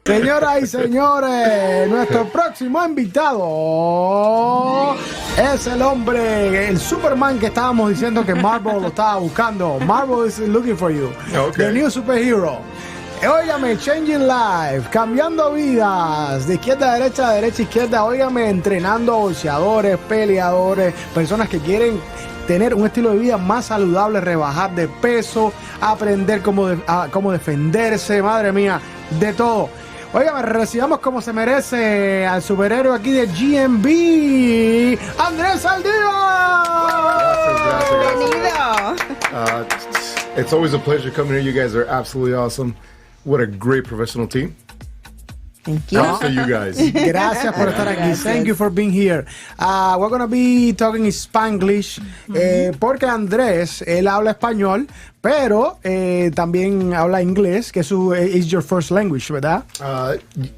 Señoras y señores, nuestro próximo invitado es el hombre, el Superman que estábamos diciendo que Marvel lo estaba buscando. Marvel is looking for you. Okay. The new superhero. Óigame, changing life, cambiando vidas, de izquierda a derecha, de derecha a izquierda. Óigame, entrenando a boxeadores, peleadores, personas que quieren tener un estilo de vida más saludable, rebajar de peso, aprender cómo defenderse, madre mía, de todo. Óigame, recibamos como se merece al superhéroe aquí de GMB, Andrés Saldivar. Bienvenido. It's always a pleasure coming here. You guys are absolutely awesome. What a great professional team. Thank you. Props to you guys. Gracias por estar aquí. Thank you for being here. We're going to be talking Spanglish porque Andrés, él habla español, pero también habla inglés, que is your first language, ¿verdad?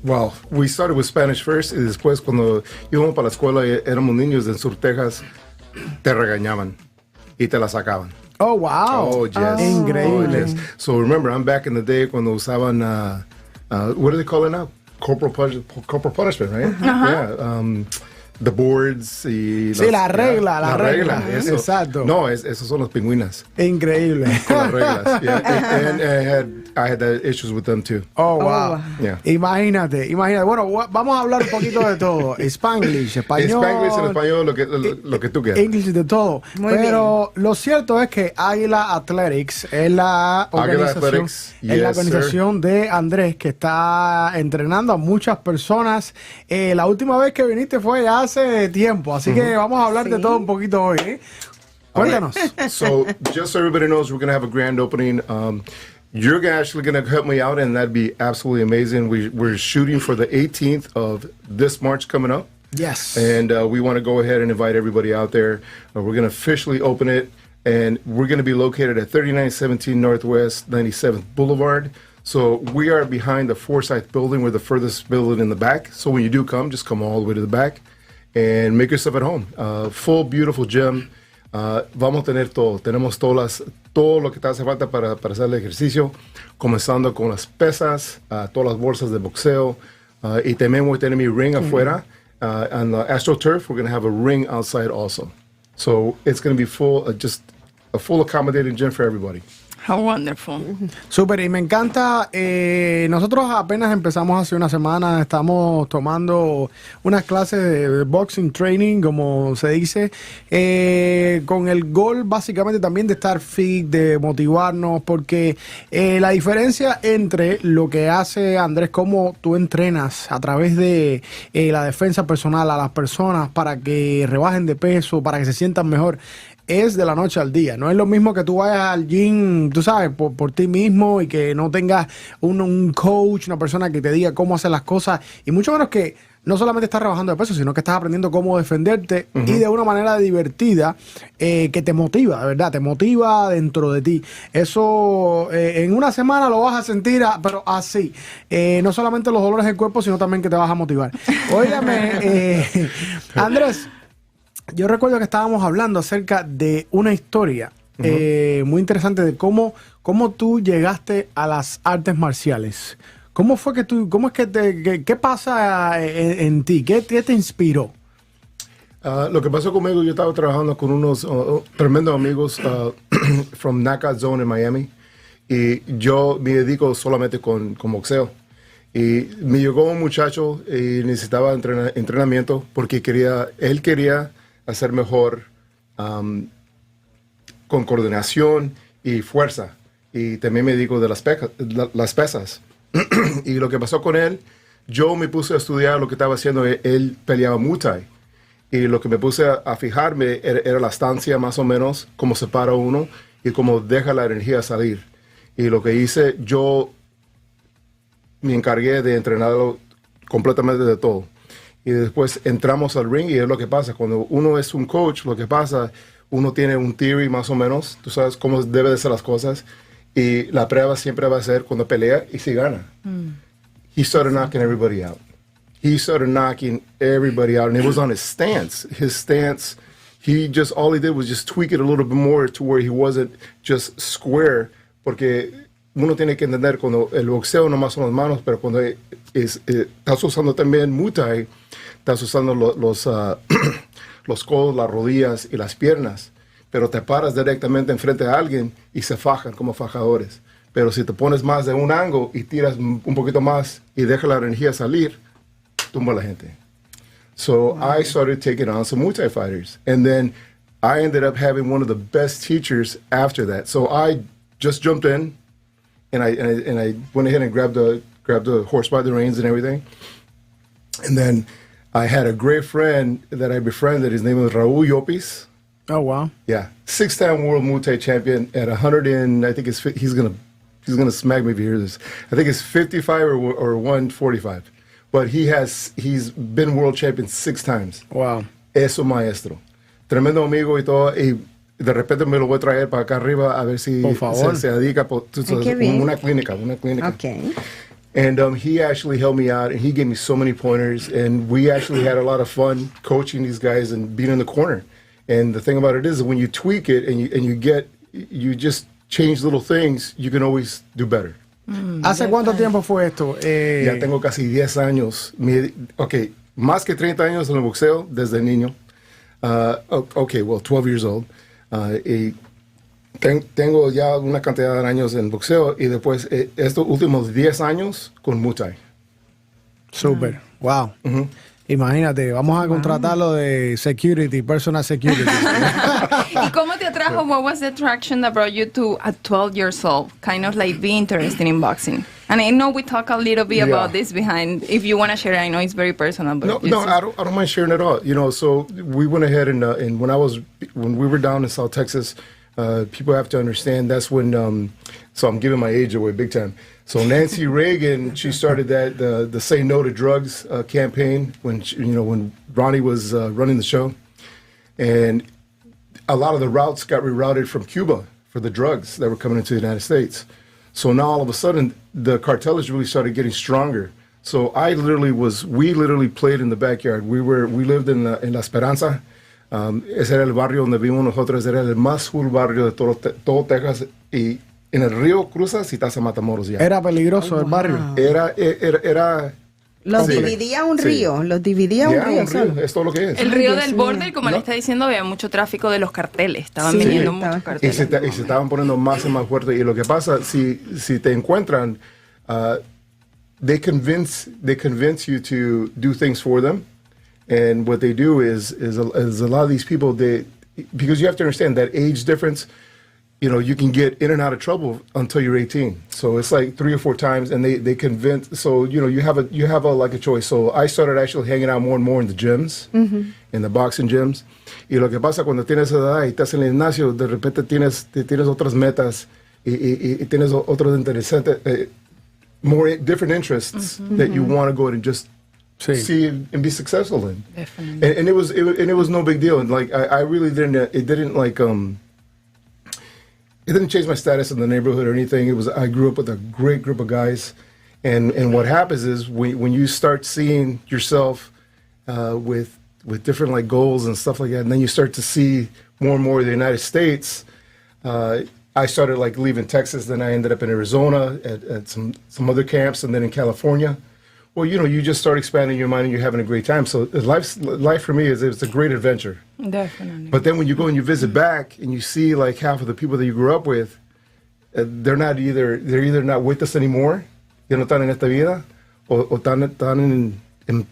Well, we started with Spanish first, y después cuando íbamos para la escuela y éramos niños en Sur Texas, te regañaban y te la sacaban. Oh, wow. Oh, yes. Increíble. Oh, yes. So remember, I'm back in the day cuando usaban, what do they call it now? Corporal punishment, right? Yeah. The boards y sí, la regla. Eso. Exacto. No, esos son los pingüinas. Increíble. Con las reglas. Yeah. And I had issues with them too. Oh, wow. Yeah. Imagínate. Bueno, vamos a hablar un poquito de todo. Spanglish, español. Spanglish en español, lo que tú quieras. English de todo. Muy Pero lo cierto es que Aguila Athletics es la organización de Andrés, que está entrenando a muchas personas. La última vez que viniste fue hace tiempo, así que vamos a hablar de todo un poquito hoy, ¿eh? Cuéntanos. So, just so everybody knows, we're going to have a grand opening. You're actually going to help me out, and that'd be absolutely amazing. We're shooting for the 18th of this March coming up. Yes. And we want to go ahead and invite everybody out there. We're going to officially open it, and we're going to be located at 3917 Northwest 97th Boulevard. So we are behind the Forsyth building. We're the furthest building in the back. So when you do come, just come all the way to the back and make yourself at home. Full, beautiful gym. Vamos a tener todo. Tenemos todo lo que te hace falta para hacer el ejercicio, comenzando con las pesas, todas las bolsas de boxeo. Y también voy a tener mi ring afuera. On the AstroTurf, we're going to have a ring outside also. So it's going to be full, just a full accommodating gym for everybody. How wonderful. Súper, y me encanta. Nosotros apenas empezamos hace una semana, estamos tomando unas clases de boxing training, como se dice, con el gol básicamente también de estar fit, de motivarnos, porque la diferencia entre lo que hace Andrés, cómo tú entrenas a través de la defensa personal a las personas para que rebajen de peso, para que se sientan mejor, es de la noche al día. No es lo mismo que tú vayas al gym, tú sabes, por ti mismo y que no tengas un coach, una persona que te diga cómo hacer las cosas, y mucho menos que no solamente estás rebajando de peso, sino que estás aprendiendo cómo defenderte y de una manera divertida que te motiva, de verdad, te motiva dentro de ti. Eso en una semana lo vas a sentir, pero así. No solamente los dolores del cuerpo, sino también que te vas a motivar. Óigame, Andrés, yo recuerdo que estábamos hablando acerca de una historia muy interesante de cómo tú llegaste a las artes marciales. ¿Cómo fue que qué pasa en ti? ¿Qué te inspiró? Lo que pasó conmigo, yo estaba trabajando con unos tremendos amigos from Knockout Zone en Miami, y yo me dedico solamente con boxeo. Y me llegó un muchacho y necesitaba entrenamiento porque él quería hacer mejor con coordinación y fuerza. Y también me dedico de las pesas. Y lo que pasó con él, yo me puse a estudiar lo que estaba haciendo. Él peleaba Muay Thai. Y lo que me puse a fijarme era la estancia más o menos, cómo se para uno y cómo deja la energía salir. Y lo que hice, yo me encargué de entrenarlo completamente de todo. Y después entramos al ring, y es lo que pasa. Cuando uno es un coach, lo que pasa, uno tiene un theory más o menos, tú sabes cómo debe de ser las cosas, y la prueba siempre va a ser cuando pelea y si gana. He started knocking everybody out. And it was on his stance. His stance, all he did was just tweak it a little bit more to where he wasn't just square, porque uno tiene que entender cuando el boxeo nomás son las manos, pero cuando estás usando también Muay Thai, estás usando los codos, las rodillas y las piernas, pero te paras directamente enfrente de alguien y se fajan como fajadores. Pero si te pones más de un ángulo y tiras un poquito más y dejas la energía salir, tumba a la gente. So I started taking on some Muay Thai fighters. And then I ended up having one of the best teachers after that. So I just jumped in and I went ahead and grabbed the horse by the reins and everything. And then I had a great friend that I befriended. His name was Raul Llopis. Oh, wow. Yeah, 6-time world Muay Thai champion at 100 and I think he's gonna smack me if he hears this. I think it's 55 or 145. But he's been world champion 6 times. Wow. Es un maestro. Tremendo amigo y todo. Y de repente me lo voy a traer para acá arriba a ver si Por favor. se dedica qué bien. una clínica. Okay. And he actually helped me out, and he gave me so many pointers, and we actually had a lot of fun coaching these guys and being in the corner. And the thing about it is, when you tweak it and you just change little things, you can always do better. ¿Hace cuánto tiempo fue esto? Ya tengo casi 10 años. Más que 30 años en el boxeo desde niño. 12 years old. Y tengo ya una cantidad de años en boxeo y después estos últimos 10 años con Muay Thai. Súper. Wow. Imagínate, vamos a contratarlo de security, personal security. ¿Y cómo te atrajo? What was the attraction that brought you to, at 12 years old, kind of like be interested in boxing? And I know we talk a little bit about this behind. If you want to share it, I know it's very personal. But No, I don't mind sharing at all. You know, so we went ahead and when we were down in South Texas, people have to understand that's when. So I'm giving my age away big time. So Nancy Reagan, she started the Say No to Drugs campaign when Ronnie was running the show, and a lot of the routes got rerouted from Cuba for the drugs that were coming into the United States. So now all of a sudden the cartels really started getting stronger. So we literally played in the backyard. We lived in La Esperanza. Ese era el barrio donde vivimos nosotros. Era el más cool barrio de todo Texas. Y en el río cruzas y estás a Matamoros ya. Era peligroso el barrio. Era Los Sí. dividía un Sí. río, los dividía un ya, río un solo. río, es todo lo que es. Ay, El río Dios del mío. borde, como le está diciendo, había mucho tráfico de los carteles. Estaban Sí, vendiendo estaba. muchos Y carteles. se estaban poniendo más y más fuertes. Y lo que pasa, si te encuentran, they convince you to do things for them. And what they do is a lot of these people, because you have to understand that age difference, you can get in and out of trouble until you're 18. So it's like 3 or 4 times, and they convince. So you have a choice. So I started actually hanging out more and more in the gyms, in the boxing gyms. Y lo que pasa cuando tienes edad y estás en el gimnasio, de repente tienes otras metas y tienes otros interesantes, more different interests that you want to go and just see and be successful in. Definitely. And it was no big deal. And like I really didn't. It didn't like It didn't change my status in the neighborhood or anything. I grew up with a great group of guys, and what happens is when you start seeing yourself with different like goals and stuff like that, and then you start to see more and more of the United States. I started like leaving Texas, then I ended up in Arizona at some other camps, and then in California. Well, you just start expanding your mind and you're having a great time. So life for me it's a great adventure. Definitely. But then when you go and you visit back and you see like half of the people that you grew up with, they're either not with us anymore, ya no están en esta vida, o están en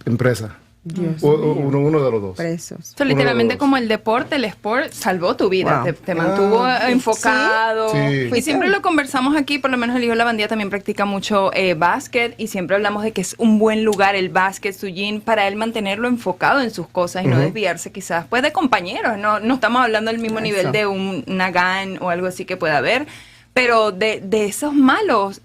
empresa. Dios O mío. uno de los dos. Presos. So, literalmente dos. como el sport salvó tu vida, Wow. te mantuvo enfocado. Sí. Y siempre lo conversamos aquí, por lo menos el hijo de la bandía también practica mucho básquet y siempre hablamos de que es un buen lugar el básquet, su gym, para él mantenerlo enfocado en sus cosas y no desviarse quizás pues de compañeros. No estamos hablando del mismo nivel de una GAN o algo así que pueda haber, pero de esos malos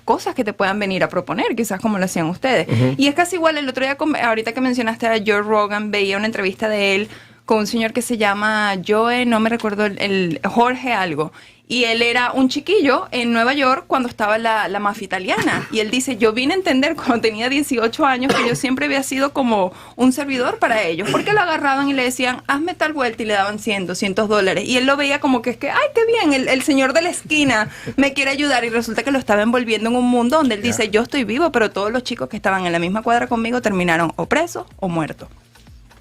cosas que te puedan venir a proponer, quizás como lo hacían ustedes. Y es casi igual, el otro día, ahorita que mencionaste a Joe Rogan, veía una entrevista de él con un señor que se llama Joe, no me recuerdo, el Jorge algo. Y él era un chiquillo en Nueva York cuando estaba la mafia italiana. Y él dice, yo vine a entender cuando tenía 18 años que yo siempre había sido como un servidor para ellos. Porque lo agarraban y le decían, hazme tal vuelta y le daban $100 Y él lo veía como que es que, ay, qué bien, el señor de la esquina me quiere ayudar. Y resulta que lo estaba envolviendo en un mundo donde él dice, yo estoy vivo, pero todos los chicos que estaban en la misma cuadra conmigo terminaron o presos o muertos.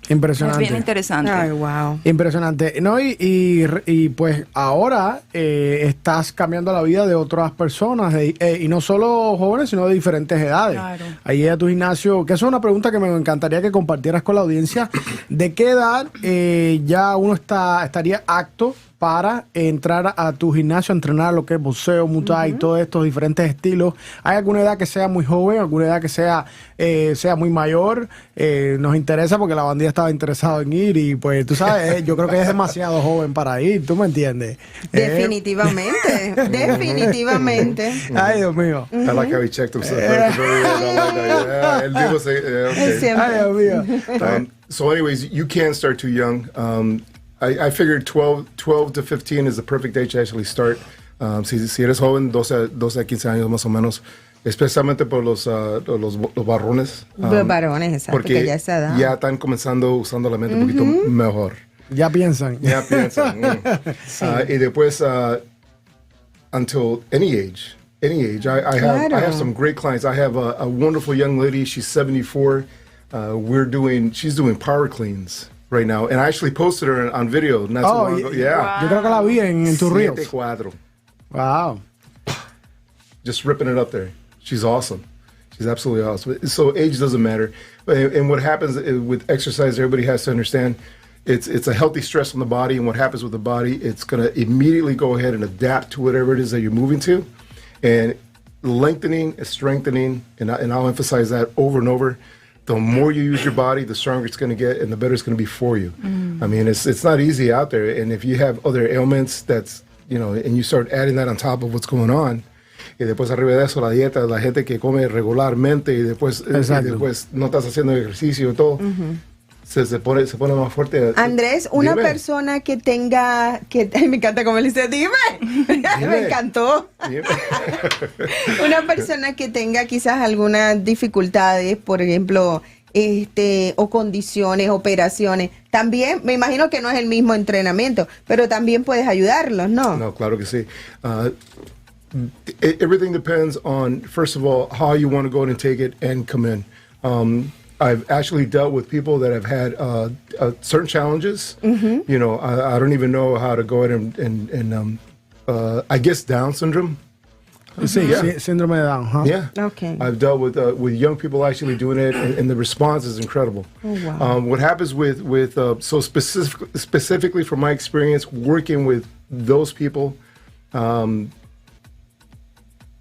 Impresionante. Es bien interesante. Ay, wow. Impresionante. No, y pues ahora estás cambiando la vida de otras personas, y no solo jóvenes, sino de diferentes edades. Claro. Ahí a tu gimnasio, que eso es una pregunta que me encantaría que compartieras con la audiencia. ¿De qué edad ya uno estaría apto para entrar a tu gimnasio a entrenar lo que es boxeo, Muay Thai, todos estos diferentes estilos? ¿Hay alguna edad que sea muy joven, alguna edad que sea muy mayor? Nos interesa porque la bandilla estaba interesada en ir y pues tú sabes, yo creo que es demasiado joven para ir, ¿tú me entiendes? Definitivamente, definitivamente. Ay, Dios mío. I like how he checked himself. El tipo okay. Ay, Dios mío. So anyways, you can start too young. I figured 12 to 15 is the perfect age to actually start. Si eres joven, 12 a 15 años más o menos, especialmente por los varones. Los varones, exacto, porque que ya esa edad. ya están comenzando usando la mente un poquito mejor. Ya piensan. Ya piensan. Y después, until any age. I have some great clients. I have a wonderful young lady. She's 74. She's doing power cleans right now, and I actually posted her on video not too long ago. Yeah, wow. Yo creo que la vi en tu reels. 7'4". Wow. Just ripping it up there. She's awesome. She's absolutely awesome. So age doesn't matter. And what happens with exercise, everybody has to understand, it's a healthy stress on the body, and what happens with the body, it's going to immediately go ahead and adapt to whatever it is that you're moving to. And lengthening, strengthening, and I'll emphasize that over and over. The more you use your body, the stronger it's going to get, and the better it's going to be for you. I mean, it's not easy out there, and if you have other ailments, and you start adding that on top of what's going on, y después arriba de eso la dieta, la gente que come regularmente y después no estás haciendo ejercicio y todo, se pone más fuerte. Andrés, una persona que tenga, ay, me encanta como le dice, dime. Me encantó. Dime. Una persona que tenga quizás algunas dificultades, por ejemplo, o condiciones, operaciones, también, me imagino que no es el mismo entrenamiento, pero también puedes ayudarlos, ¿no? No, claro que sí. Everything depends on, first of all, how you want to go and take it and come in. I've actually dealt with people that have had certain challenges. You know, I don't even know how to go ahead and I guess Down syndrome. Sí, síndrome de Down. Huh? Yeah. Okay. I've dealt with young people actually doing it, and the response is incredible. Oh, wow. What happens with so specifically from my experience working with those people, having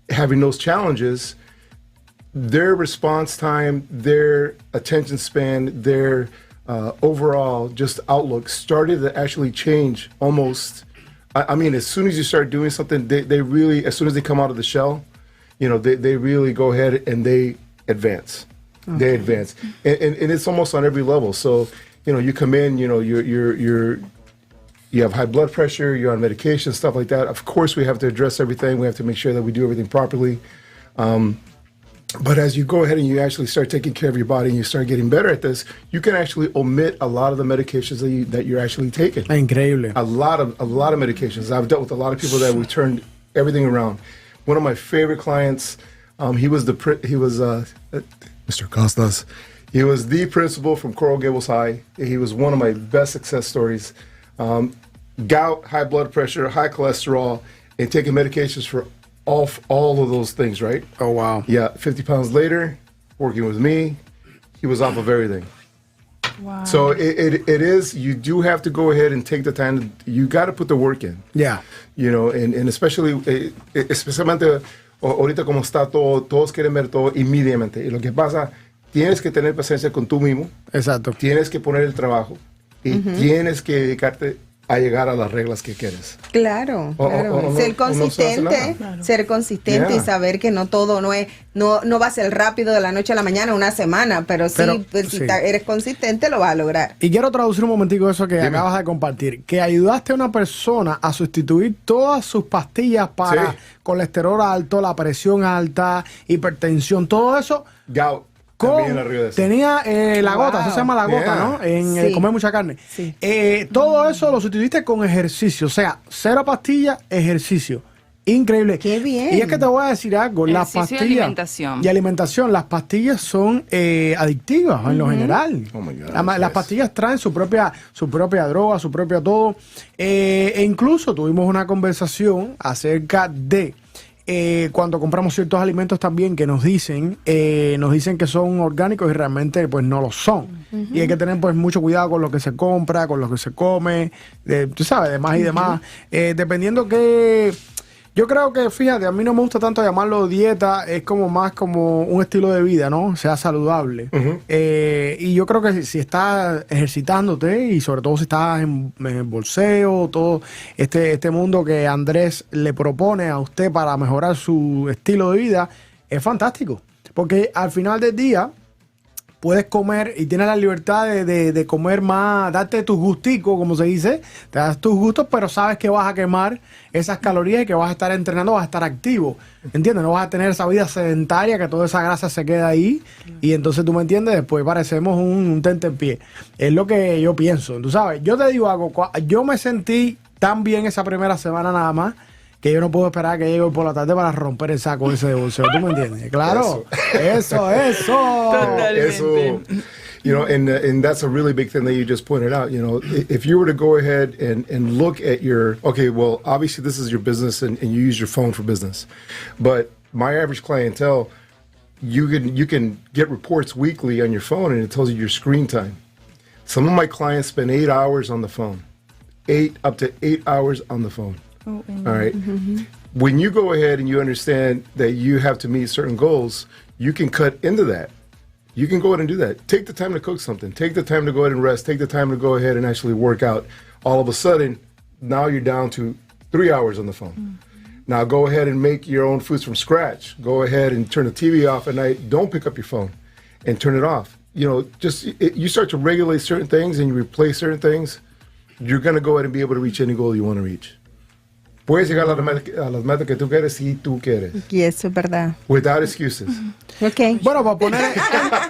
those challenges, their response time, their attention span, their overall just outlook started to actually change almost. I mean, as soon as you start doing something, they really, as soon as they come out of the shell, you know, they really go ahead and they advance. Okay. They advance, and it's almost on every level. So, you know, you come in, you know, you have high blood pressure, you're on medication, stuff like that. Of course, we have to address everything. We have to make sure that we do everything properly. But as you go ahead and you actually start taking care of your body and you start getting better at this, you can actually omit a lot of the medications that you're actually taking. Increíble. A lot of medications. I've dealt with a lot of people that we turned everything around. One of my favorite clients, he was Mr. Costas. He was the principal from Coral Gables High. He was one of my best success stories. Gout, high blood pressure, high cholesterol, and taking medications for all of those things, right? Oh, wow. Yeah, 50 pounds later, working with me, he was off of everything. Wow. So it is, you do have to go ahead and take the time, you got to put the work in. Yeah. You know, and especially, especialmente ahorita como está todo, todos quieren ver todo inmediatamente. Y lo que pasa, tienes que tener paciencia con tú mismo. Exacto. Tienes que poner el trabajo y tienes que dedicarte a llegar a las reglas que quieres. Claro, O- claro. o no- Ser o no se consistente, hace nada. ser consistente Yeah. y saber que no todo no va a ser rápido de la noche a la mañana, una semana, pero sí, pues, si sí. eres consistente lo vas a lograr. Y quiero traducir un momentico eso que acabas de compartir. Que ayudaste a una persona a sustituir todas sus pastillas para Sí. colesterol alto, la presión alta, hipertensión, todo eso. Gout. También arriba de eso. Tenía la gota, eso se llama la gota, Yeah. ¿no? En Sí. comer mucha carne. Sí. Todo eso lo sustituiste con ejercicio, o sea, 0 pastillas, ejercicio. Increíble. Qué bien. Y es que te voy a decir algo, las Ejercicio y pastillas alimentación. y alimentación, las pastillas son adictivas en lo general. Oh my God, Las yes. pastillas traen su propia droga, su propio todo. E incluso tuvimos una conversación acerca de cuando compramos ciertos alimentos también que nos dicen que son orgánicos y realmente pues no lo son. Y hay que tener pues mucho cuidado con lo que se compra, con lo que se come, tú sabes, demás y demás. Dependiendo que... Yo creo que, fíjate, a mí no me gusta tanto llamarlo dieta, es como más como un estilo de vida, ¿no? Sea saludable. Y yo creo que si estás ejercitándote y sobre todo si estás en el bolseo, todo este mundo que Andrés le propone a usted para mejorar su estilo de vida, es fantástico. Porque al final del día puedes comer y tienes la libertad de comer más, darte tus gusticos, como se dice, te das tus gustos, pero sabes que vas a quemar esas calorías y que vas a estar entrenando, vas a estar activo, ¿entiendes? No vas a tener esa vida sedentaria, que toda esa grasa se queda ahí, y entonces tú me entiendes, después parecemos un tentempié. Es lo que yo pienso, tú sabes. Yo te digo algo, yo me sentí tan bien esa primera semana nada más, que yo no puedo esperar que llegue hoy por la tarde para romper el saco ese de bolseo. ¿Tú me entiendes? Claro. Eso. Eso. You know, and that's a really big thing that you just pointed out. You know, if you were to go ahead and look at your, okay, well, obviously this is your business and you use your phone for business. But my average clientele, you can get reports weekly on your phone and it tells you your screen time. Some of my clients spend 8 hours on the phone. Up to 8 hours on the phone. All right. When you go ahead and you understand that you have to meet certain goals, you can cut into that. You can go ahead and do that. Take the time to cook something. Take the time to go ahead and rest. Take the time to go ahead and actually work out. All of a sudden, now you're down to 3 hours on the phone. Now go ahead and make your own foods from scratch. Go ahead and turn the TV off at night. Don't pick up your phone and turn it off. You know, you start to regulate certain things and you replace certain things, you're going to go ahead and be able to reach any goal you want to reach. Puedes llegar a las metas que tú quieres si tú quieres. Y eso es verdad. Without excuses. Ok. Bueno, para poner...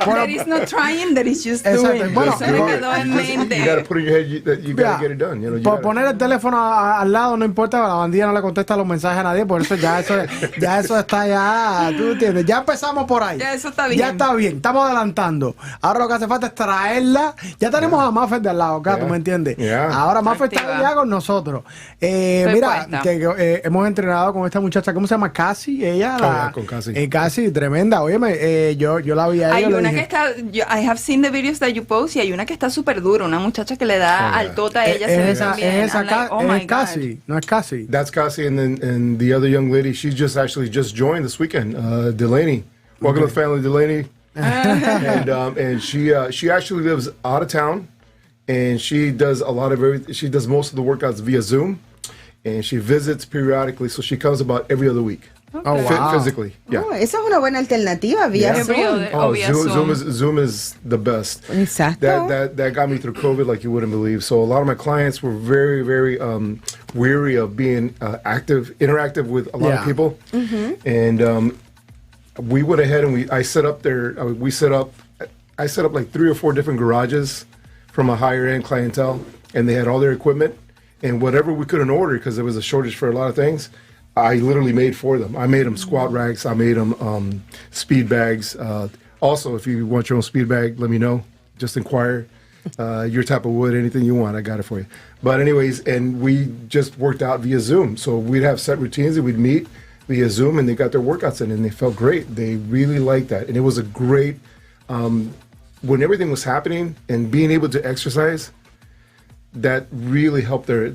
There is no trying, there is just Exacto. doing. Bueno, Eso me quedó en mente. You got to put in your head that you got to get it done. You know, Por poner el teléfono al lado no importa, la bandilla no le contesta los mensajes a nadie, por eso ya eso está ya, tú entiendes, ya empezamos por ahí. Ya eso está bien. Ya está bien, estamos adelantando. Ahora lo que hace falta es traerla. Ya tenemos a Maffer de al lado, acá, ¿tú me entiendes? Ahora Maffer está Activa. ya con nosotros. Estoy Mira, puesta. que hemos entrenado con esta muchacha, ¿cómo se llama? Cassie, ella. Con Cassie. Cassie, tremenda. Óyeme, yo la vi a ella. Hay y le una dije, que está, I have seen the videos that you post y hay una que está súper dura, una muchacha que le da altota a ella, se ve tan bien. es esa I'm like, oh my God. Cassie, no es Cassie. That's Cassie, and the other young lady, she just joined this weekend. Delaney, welcome to the family, Delaney. and she actually lives out of town, and she does she does most of the workouts via Zoom, and she visits periodically, so she comes about every other week. Oh, wow. Physically, yeah. Oh, esa es una buena alternativa vía Yeah. Every Zoom. other- Oh, via Zoom. Zoom is the best. Exacto. That got me through COVID like you wouldn't believe. So a lot of my clients were very, very weary of being interactive with a lot of people. And we went ahead and I set up like 3 or 4 different garages from a higher end clientele, and they had all their equipment and whatever we couldn't order because there was a shortage for a lot of things. I literally made for them. I made them squat racks. I made them speed bags. Also, if you want your own speed bag, let me know. Just inquire. Your type of wood, anything you want, I got it for you. But anyways, and we just worked out via Zoom. So we'd have set routines and we'd meet via Zoom, and they got their workouts in, and they felt great. They really liked that. And it was a great, when everything was happening and being able to exercise, that really helped their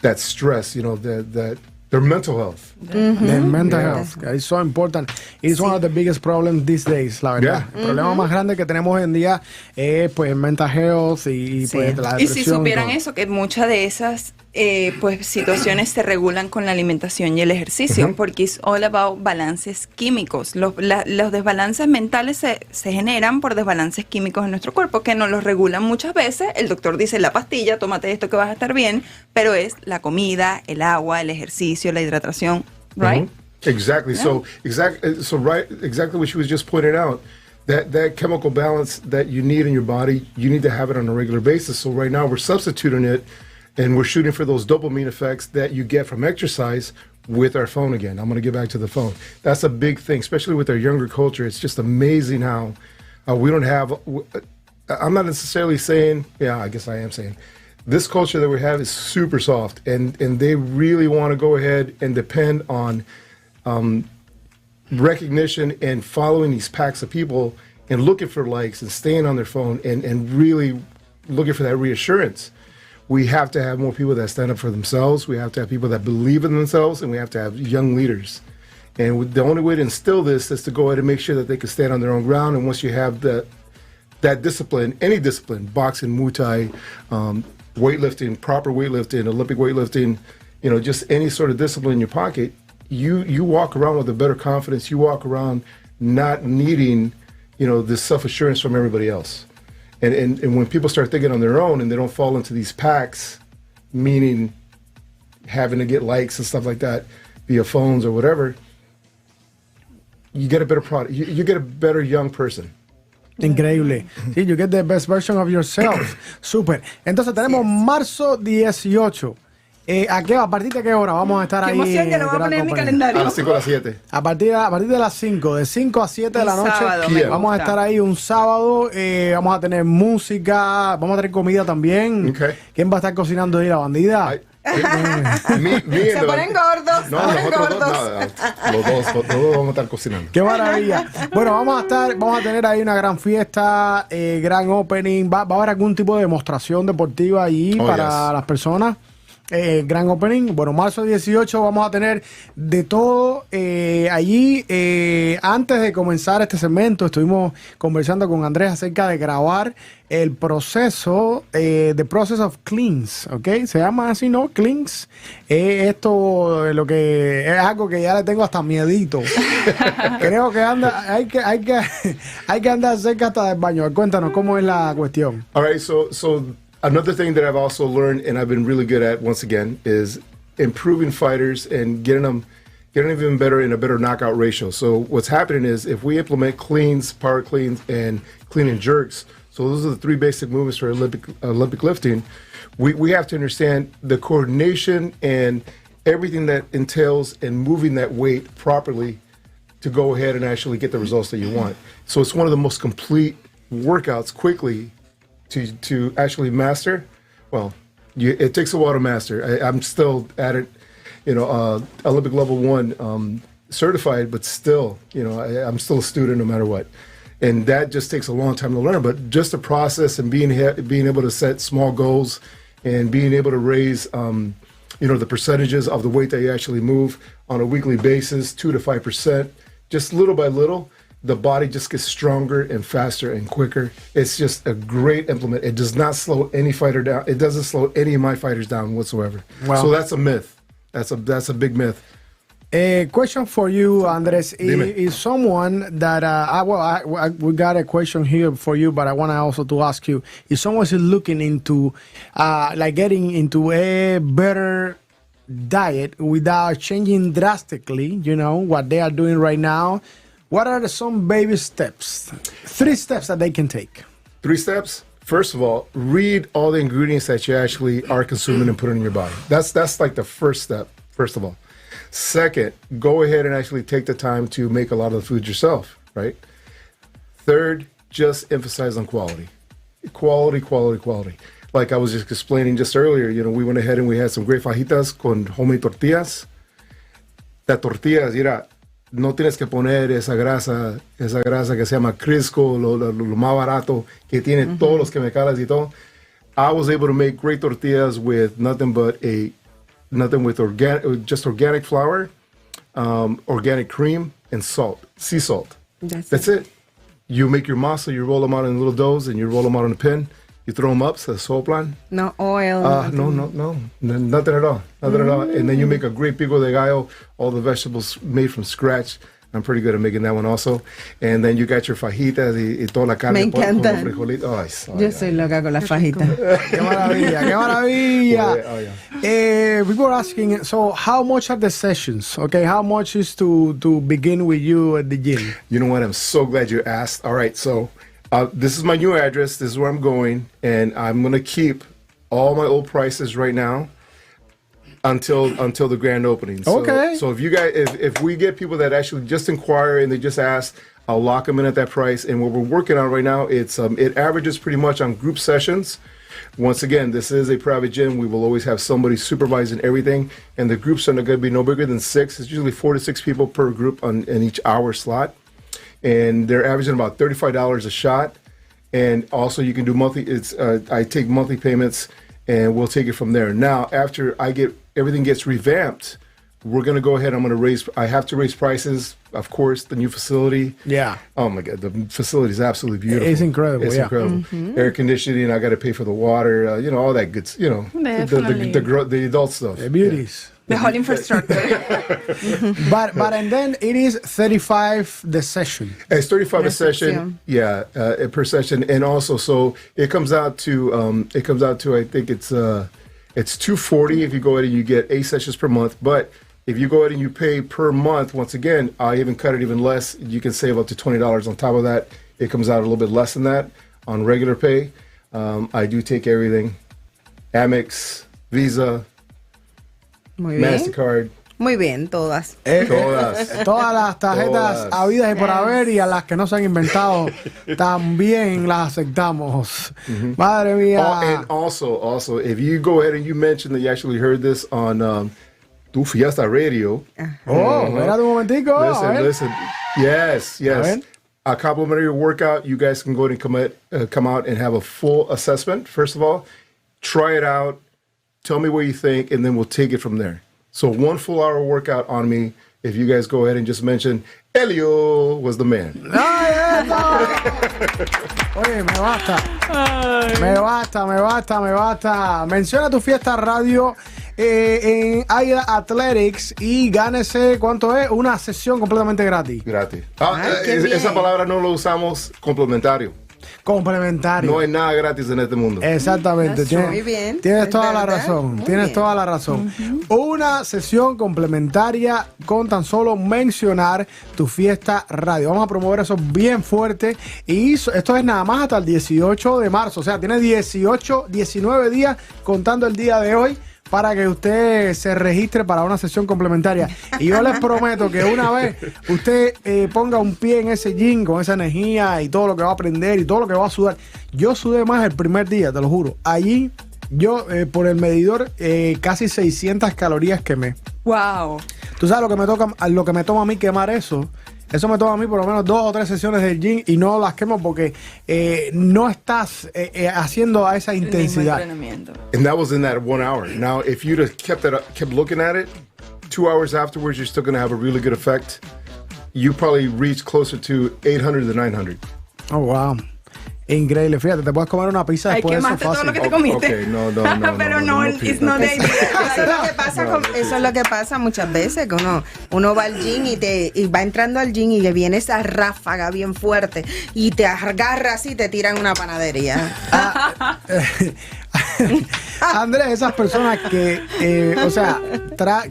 that stress, you know, that their mental health. The mental health. It's so important. It's one of the biggest problems these days, la verdad. El problema más grande que tenemos hoy en día es pues mental health y pues la depresión. Y si supieran eso, que muchas de esas pues situaciones se regulan con la alimentación y el ejercicio, porque es all about balances químicos. Los desbalances mentales se generan por desbalances químicos en nuestro cuerpo, que nos los regulan muchas veces. El doctor dice la pastilla, tómate esto que vas a estar bien, pero es la comida, el agua, el ejercicio, la hidratación, right? Exactly. Yeah. Exactly what she was just pointing out. That chemical balance that you need in your body, you need to have it on a regular basis. So right now we're substituting it, and we're shooting for those dopamine effects that you get from exercise with our phone again. I'm going to get back to the phone. That's a big thing, especially with our younger culture. It's just amazing how we don't have, I'm not necessarily saying, yeah, I guess I am saying, this culture that we have is super soft, and they really want to go ahead and depend on recognition and following these packs of people and looking for likes and staying on their phone and really looking for that reassurance. We have to have more people that stand up for themselves. We have to have people that believe in themselves, and we have to have young leaders. And the only way to instill this is to go ahead and make sure that they can stand on their own ground. And once you have that discipline, any discipline, boxing, Muay Thai, weightlifting, proper weightlifting, Olympic weightlifting, just any sort of discipline in your pocket, you walk around with a better confidence. You walk around not needing, this self-assurance from everybody else. And when people start thinking on their own and they don't fall into these packs, meaning having to get likes and stuff like that via phones or whatever, you get a better product. You get a better young person. Increíble. Sí, you get the best version of yourself. Súper. Entonces tenemos marzo 18. ¿A qué? ¿A partir de qué hora vamos a estar ahí? Emoción, ya lo voy a poner en mi calendario. A las 5 a las 7. A partir de las 5, de 5 a 7 de la noche, sábado, vamos a estar ahí un sábado, vamos a tener música, vamos a tener comida también. Okay. ¿Quién va a estar cocinando ahí, la bandida? Se ponen gordos. No, nosotros los dos vamos a estar cocinando. ¡Qué maravilla! Bueno, vamos a tener ahí una gran fiesta, gran opening. ¿Va a haber algún tipo de demostración deportiva allí para las personas? Gran opening. Bueno, marzo 18 vamos a tener de todo allí. Antes de comenzar este segmento estuvimos conversando con Andrés acerca de grabar el proceso, the process of cleans, ¿ok? Se llama así, ¿no? Cleans. Esto lo que es algo que ya le tengo hasta miedito. Creo que hay que andar cerca hasta del baño. Cuéntanos cómo es la cuestión. All right, so another thing that I've also learned and I've been really good at once again is improving fighters and getting them even better in a better knockout ratio. So what's happening is if we implement cleans, power cleans, and clean and jerks, so those are the three basic movements for Olympic lifting, we have to understand the coordination and everything that entails in moving that weight properly to go ahead and actually get the results that you want. So it's one of the most complete workouts quickly to actually master. Well, it takes a while to master. I'm still at it, Olympic level 1 certified, but still, I'm still a student no matter what. And that just takes a long time to learn. But just the process and being able to set small goals and being able to raise, the percentages of the weight that you actually move on a weekly basis, 2 to 5%, just little by little, the body just gets stronger and faster and quicker. It's just a great implement. It does not slow any fighter down. It doesn't slow any of my fighters down whatsoever. Wow. So that's a myth. That's a big myth. A question for you, Andres. Is someone that we got a question here for you, but I want to also to ask you: if someone is looking into getting into a better diet without changing drastically, what they are doing right now, what are some baby steps? 3 steps that they can take. 3 steps. First of all, read all the ingredients that you actually are consuming and putting in your body. That's like the first step, first of all. Second, go ahead and actually take the time to make a lot of the food yourself, right? Third, just emphasize on quality. Quality, quality, quality. Like I was just explaining just earlier, we went ahead and we had some great fajitas con homemade tortillas. Las tortillas, mira, no tienes que poner esa grasa que se llama Crisco, lo más barato, que tiene todos los químicos y todo. I was able to make great tortillas with nothing but a nothing with just organic flour, organic cream, and salt, sea salt. That's it. You make your masa, you roll them out in little doughs, and you roll them out on a pin. You throw them up, so soul plan. No oil. No, nothing at all. Nothing at all. And then you make a great pico de gallo, all the vegetables made from scratch. I'm pretty good at making that one also. And then you got your fajitas y toda la carne. Me encanta. Con los frijolitos. Yo soy loca con las fajitas. Qué maravilla, qué maravilla. Oh, yeah. People are asking, so how much are the sessions? Okay, how much is to begin with you at the gym? You know what? I'm so glad you asked. All right, so this is my new address. This is where I'm going. And I'm going to keep all my old prices right now until the grand opening. So, okay. So if you guys, if we get people that actually just inquire and they just ask, I'll lock them in at that price. And what we're working on right now, it's it averages pretty much on group sessions. Once again, this is a private gym. We will always have somebody supervising everything, and the groups are going to be no bigger than 6. It's usually 4 to 6 people per group in each hour slot, and they're averaging about $35 a shot. And also, you can do monthly. I take monthly payments, and we'll take it from there. Now, after everything gets revamped, we're going to go ahead. I have to raise prices. Of course, the new facility. Yeah. Oh my God, the facility is absolutely beautiful. It's incredible. It's incredible. Mm-hmm. Air conditioning. I got to pay for the water. All that good. The adult stuff. The beauties. Yeah. The whole infrastructure. but and then it is 35 the session. It's 35 a session. Yeah, per session, and also so it comes out to I think it's $240 if you go ahead and you get 8 sessions per month, but if you go ahead and you pay per month, once again, I even cut it even less. You can save up to $20 on top of that. It comes out a little bit less than that on regular pay. I do take everything. Amex, Visa, MasterCard. Muy bien, todas. Todas las tarjetas habidas y por haber, y a las que no se han inventado también las aceptamos. Mm-hmm. Madre mía. And also, if you go ahead and you mention that you actually heard this on Tu Fiesta Radio. Espérate un momentico. Listen. Yes. A complimentary workout. You guys can go ahead and come out and have a full assessment. First of all, try it out. Tell me what you think, and then we'll take it from there. So 1 full hour workout on me. If you guys go ahead and just mention Elio was the man. Oye, me basta. Menciona Tu Fiesta Radio en Aguila Athletics y gánese, ¿cuánto es? Una sesión completamente gratis. Esa palabra no lo usamos complementario. No hay nada gratis en este mundo. Exactamente. Muy bien. Tienes toda la razón. Toda la razón. Una sesión complementaria con tan solo mencionar Tu Fiesta Radio. Vamos a promover eso bien fuerte. Y esto es nada más hasta el 18 de marzo. O sea, tiene 19 días contando el día de hoy para que usted se registre para una sesión complementaria. Y yo les prometo que una vez usted ponga un pie en ese gym con esa energía y todo lo que va a aprender y todo lo que va a sudar. Yo sudé más el primer día, te lo juro. Allí yo por el medidor casi 600 calorías quemé. Wow. Tú sabes lo que me toma a mí quemar eso. Eso me toma a mí por lo menos 2 o 3 sesiones del gym y no las quemo porque no estás haciendo a esa intensidad. And that was in that 1 hour. Now, if you'd have kept looking at it, 2 hours afterwards, you're still going to have a really good effect. You probably reach closer to 800 to 900. Oh, wow. Increíble, fíjate, te puedes comer una pizza después de eso fácil. Todo lo que te comiste. Okay, no. Pero no, it's not the idea. Eso es lo que pasa muchas veces, que uno va al gym y va entrando al gym y le viene esa ráfaga bien fuerte y te agarra así y te tiran una panadería. Andrés, esas personas que,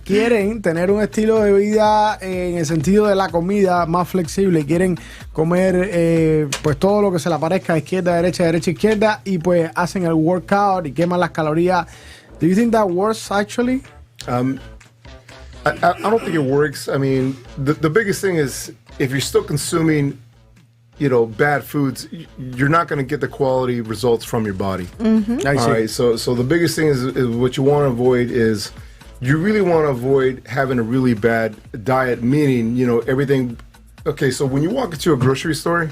quieren tener un estilo de vida en el sentido de la comida más flexible y quieren comer pues todo lo que se le aparezca izquierda, derecha, izquierda y pues hacen el workout y queman las calorías. Do you think that works actually? I don't think it works. I mean, the biggest thing is if you're still consuming bad foods, you're not going to get the quality results from your body. Mm-hmm. All right, so the biggest thing is what you want to avoid is you really want to avoid having a really bad diet, meaning, everything. Okay, so when you walk into a grocery store,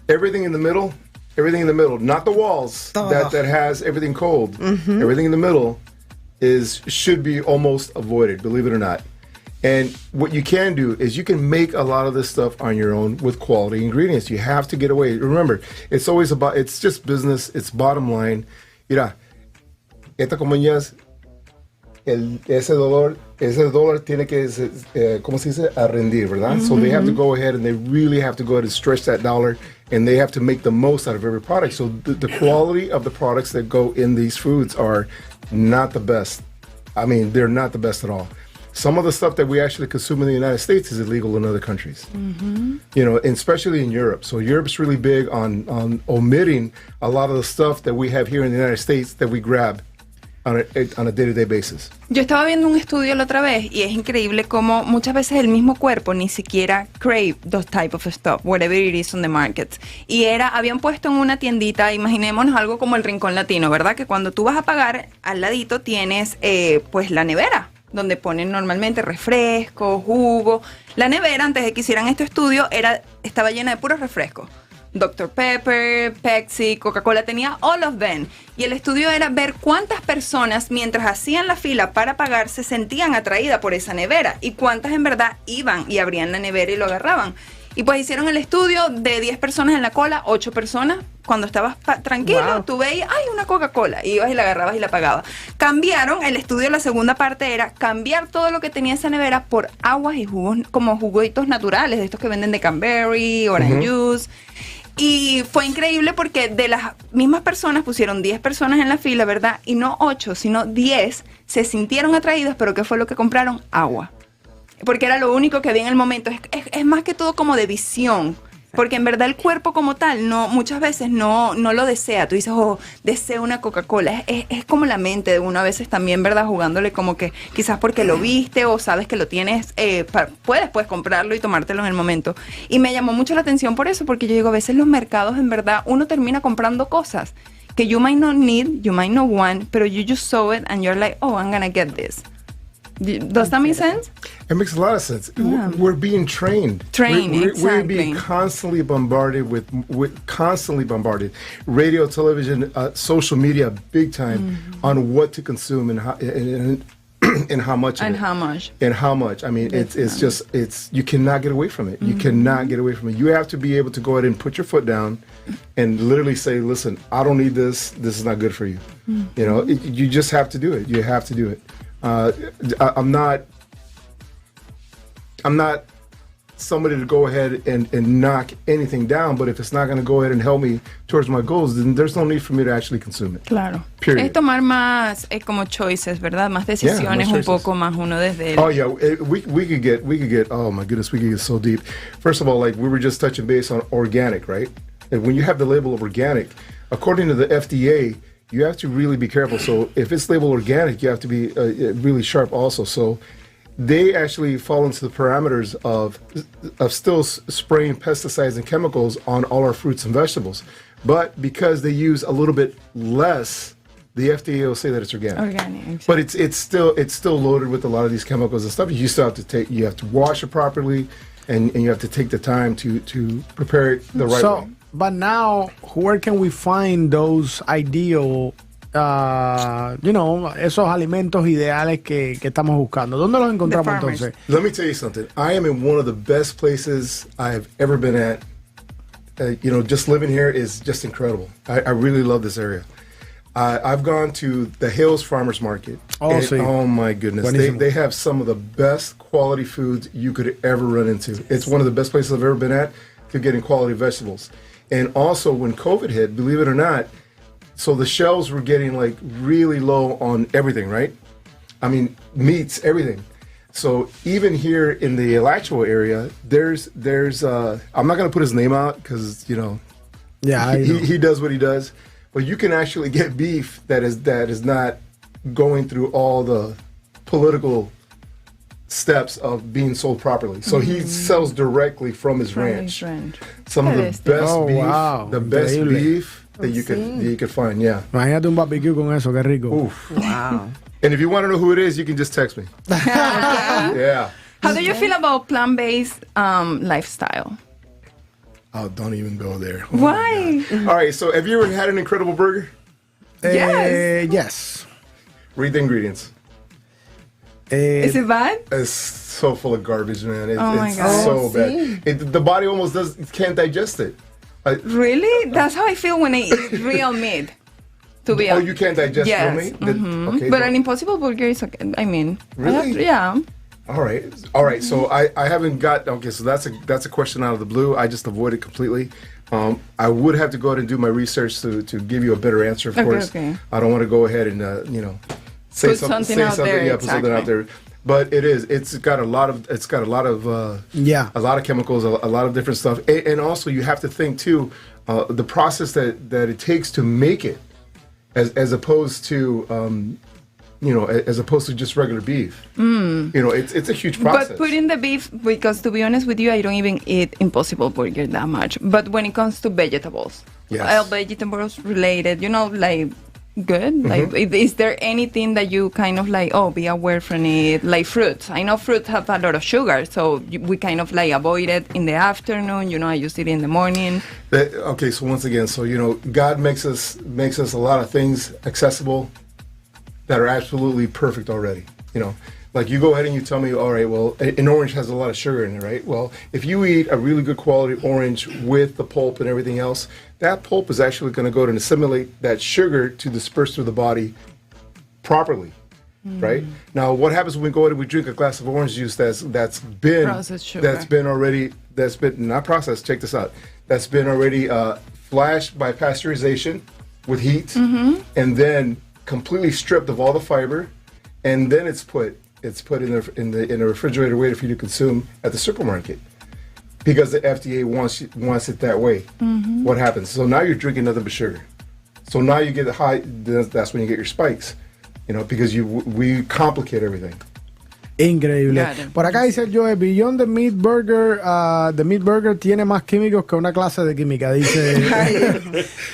everything in the middle, not the walls that has everything cold. Mm-hmm. Everything in the middle should be almost avoided, believe it or not. And what you can do is you can make a lot of this stuff on your own with quality ingredients. You have to get away. Remember, it's just business. It's bottom line. Mira, esta compañías, ese dólar tiene que, ¿cómo se dice? A rendir, ¿verdad? So they have to go ahead and they really have to go ahead and stretch that dollar, and they have to make the most out of every product. So the quality of the products that go in these foods are not the best. I mean, they're not the best at all. Some of the stuff that we actually consume in the United States is illegal in other countries, you know, and especially in Europe. So Europe's really big on omitting a lot of the stuff that we have here in the United States that we grab on a day-to-day basis. Yo estaba viendo un estudio la otra vez y es increíble cómo muchas veces el mismo cuerpo ni siquiera crave those type of stuff, whatever it is on the market. Y habían puesto en una tiendita, imaginémonos algo como el Rincón Latino, ¿verdad? Que cuando tú vas a pagar, al ladito tienes pues la nevera, donde ponen normalmente refrescos, jugo. La nevera, antes de que hicieran este estudio, estaba llena de puros refrescos. Dr. Pepper, Pepsi, Coca-Cola, tenía all of them. Y el estudio era ver cuántas personas, mientras hacían la fila para pagar, se sentían atraídas por esa nevera y cuántas en verdad iban y abrían la nevera y lo agarraban. Y pues hicieron el estudio de 10 personas en la cola, 8 personas. Cuando estabas tranquilo, tú veías, ay, una Coca-Cola. Ibas y la agarrabas y la pagabas. Cambiaron, el estudio, la segunda parte era cambiar todo lo que tenía esa nevera por aguas y jugos, como juguitos naturales, de estos que venden de cranberry, orange juice. Y fue increíble porque de las mismas personas, pusieron 10 personas en la fila, ¿verdad? Y no 8, sino 10 se sintieron atraídas, pero ¿qué fue lo que compraron? Agua. Porque era lo único que había en el momento. Es más que todo como de visión. Porque en verdad el cuerpo como tal muchas veces no lo desea. Tú dices, oh, deseo una Coca-Cola. Es como la mente de uno a veces también, ¿verdad? Jugándole como que quizás porque lo viste o sabes que lo tienes, puedes comprarlo y tomártelo en el momento. Y me llamó mucho la atención por eso, porque yo digo, a veces los mercados en verdad uno termina comprando cosas que you might not need, you might not want, pero you just saw it and you're like, oh, I'm gonna get this. Does that make sense? It makes a lot of sense. Yeah. We're being trained. Exactly. We're being constantly bombarded with radio, television, social media, big time on what to consume and how much. And how much. And how much. I mean, it's you cannot get away from it. You cannot get away from it. You have to be able to go ahead and put your foot down and literally say, listen, I don't need this. This is not good for you. You know, you just have to do it. You have to do it. I'm not somebody to go ahead and knock anything down, but if it's not going to go ahead and help me towards my goals, then there's no need for me to actually consume it. Claro. Period. Es tomar más como choices, ¿verdad? Más decisiones, un poco más uno desde el... Oh yeah, we could get. Oh my goodness, we could get so deep. First of all, like we were just touching base on organic, right? And when you have the label of organic, according to the FDA, you have to really be careful. So if it's labeled organic, you have to be really sharp also. So they actually fall into the parameters of still spraying pesticides and chemicals on all our fruits and vegetables. But because they use a little bit less, the FDA will say that it's organic. Organic. But it's still loaded with a lot of these chemicals and stuff. You still have to you have to wash it properly, and you have to take the time to prepare it the right way. But now, where can we find those ideal, esos alimentos ideales que estamos buscando? ¿Dónde los encontramos entonces? Let me tell you something. I am in one of the best places I've ever been at. Just living here is just incredible. I really love this area. I've gone to the Hills Farmers Market. Oh my goodness. They have some of the best quality foods you could ever run into. It's one of the best places I've ever been at to getting quality vegetables. And also when COVID hit, believe it or not, so the shelves were getting like really low on everything, right? I mean, meats, everything. So even here in the Alachua area, there's I'm not going to put his name out because, yeah, he does what he does. But you can actually get beef that is not going through all the political steps of being sold properly. So he sells directly from his ranch. Some of the best beef, the best beef that you could find. Yeah. Imagínate un barbecue con eso, qué rico. Oof. Wow. And if you want to know who it is, you can just text me. Yeah. How do you feel about plant-based lifestyle? Oh, don't even go there. Oh Why? All right, so have you ever had an incredible burger? Yes. Yes. Read the ingredients. Is it bad? It's so full of garbage, man. Oh my it's God. so bad. The body almost can't digest it. Really? That's how I feel when I eat real meat. To be honest. You can't digest real Yes. meat? Okay, but an Impossible Burger is okay. I mean, Really? Yeah. All right. So I haven't got. Okay, so that's a question out of the blue. I just avoid it completely. I would have to go ahead and do my research to give you a better answer. Of course, okay. I don't want to go ahead and say Put something out there, Yeah, put something out there. But it's got a lot of a lot of chemicals, a lot of different stuff, and also you have to think too the process that it takes to make it, as opposed to. As opposed to just regular beef. It's a huge process. But putting the beef, because to be honest with you, I don't even eat Impossible Burger that much. But when it comes to vegetables, Yes. Vegetables related, like good. Like, is there anything that you kind of like? Oh, be aware from it. Like fruits. I know fruits have a lot of sugar, so we kind of like avoid it in the afternoon. I use it in the morning. Okay, so once again, God makes us a lot of things accessible that are absolutely perfect already. Like you go ahead and you tell me, all right, well, an orange has a lot of sugar in it, right? Well, if you eat a really good quality orange with the pulp and everything else, that pulp is actually going to go and assimilate that sugar to disperse through the body properly, right? Now, what happens when we go ahead and we drink a glass of orange juice that's been Processed sugar. that's been not processed. Check this out. That's been already flashed by pasteurization with heat, and then completely stripped of all the fiber, and then it's put in a refrigerator waiting for you to consume at the supermarket because the FDA wants it that way. What happens? So now you're drinking nothing but sugar. So now you get high. That's when you get your spikes, because we complicate everything. Increíble. Claro. Por acá dice el Joe, Beyond the Meat Burger, the Meat Burger tiene más químicos que una clase de química. Dice,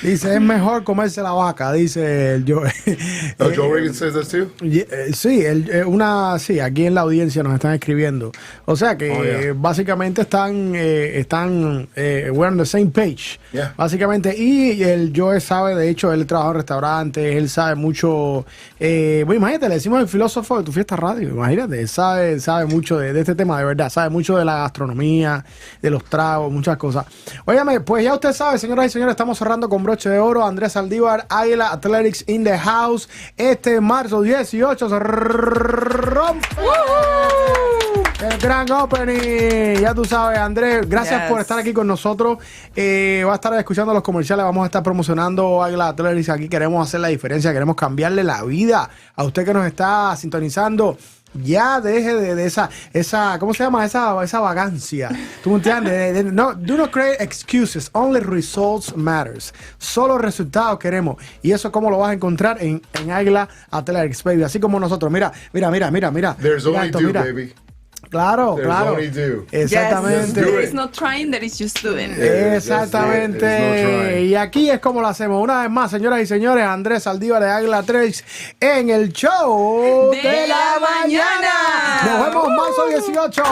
dice es mejor comerse la vaca, dice el Joe. Joe Rogan says that too? Sí, aquí en la audiencia nos están escribiendo. O sea que básicamente están we're on the same page. Yeah. Básicamente, y el Joe sabe, de hecho, él trabaja en restaurantes, él sabe mucho. Bueno, imagínate, le decimos el filósofo de tu fiesta radio, imagínate, sabe mucho de este tema, de verdad, sabe mucho de la gastronomía, de los tragos, muchas cosas. Óigame, pues ya usted sabe, señoras y señores, estamos cerrando con broche de oro. Andrés Saldivar, Aguila Athletics in the house. Este marzo 18 se rompe el Grand Opening. Ya tú sabes, Andrés, gracias por estar aquí con nosotros. Va a estar escuchando los comerciales, vamos a estar promocionando Aguila Athletics. Aquí queremos hacer la diferencia, queremos cambiarle la vida a usted que nos está sintonizando. Ya deje de esa ¿cómo se llama? Esa vagancia. ¿Tú me entiendes? No, do not create excuses. Only results matters. Solo resultados queremos. Y eso cómo lo vas a encontrar en Aguila Athletics, baby. Así como nosotros. Mira. There's Mira only esto, do, mira. baby. Claro. Only do. Exactamente. Yes. There is no trying, there is just doing. Exactamente. There's no trying. Y aquí es como lo hacemos. Una vez más, señoras y señores, Andrés Saldivar de Aguila Athletics en el show de la mañana. Nos vemos marzo 18.